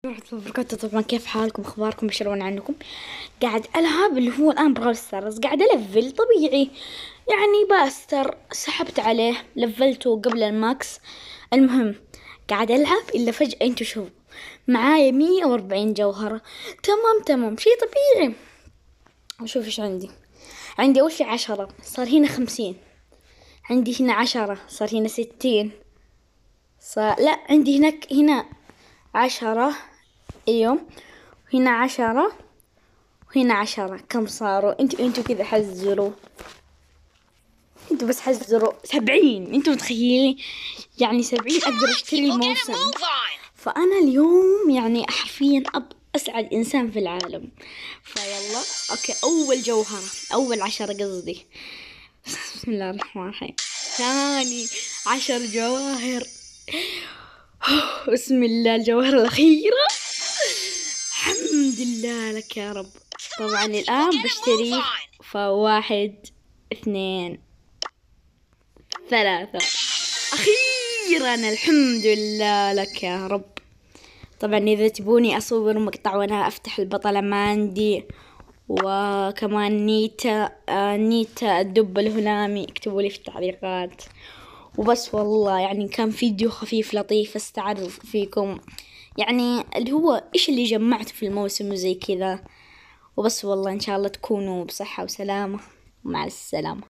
ورحمة الله وبركاته. طبعا كيف حالكم؟ اخباركم؟ بشرون عنكم. قاعد العب اللي هو الان براول ستارز، قاعد الفل طبيعي يعني. باستر سحبت عليه لفلته قبل الماكس. المهم قاعد العب الا فجأة انتو شوفوا معايا 140 جوهرة. تمام شي طبيعي. وشوف ايش عندي اول شي 10، صار هنا 50. عندي هنا 10، صار هنا 60. لا عندي هنا 10. ايوه هنا 10 وهنا 10. كم صاروا؟ انتوا كذا حزروا. انتوا بس حزروا 70. انتوا متخيلين يعني 70 اقدر اشتري الموسم. فانا اليوم يعني حرفيا اسعد انسان في العالم. فيلا اوكي، اول جوهرة، اول 10 قصدي. بسم الله الرحمن الرحيم. ثاني 10 جواهر. بسم الله، الجوهرة الأخيرة. الحمد لله لك يا رب. طبعا الآن بشتري. فواحد 2 3 أخيرا الحمد لله لك يا رب. طبعا إذا تبوني أصور مقطع وأنا أفتح البطلة ماندي، وكمان نيتا الدب الهلامي، اكتبوا لي في التعليقات. وبس والله يعني كان فيديو خفيف لطيف استعرف فيكم يعني اللي هو إيش اللي جمعته في الموسم وزي كذا. وبس والله إن شاء الله تكونوا بصحة وسلامة. مع السلامة.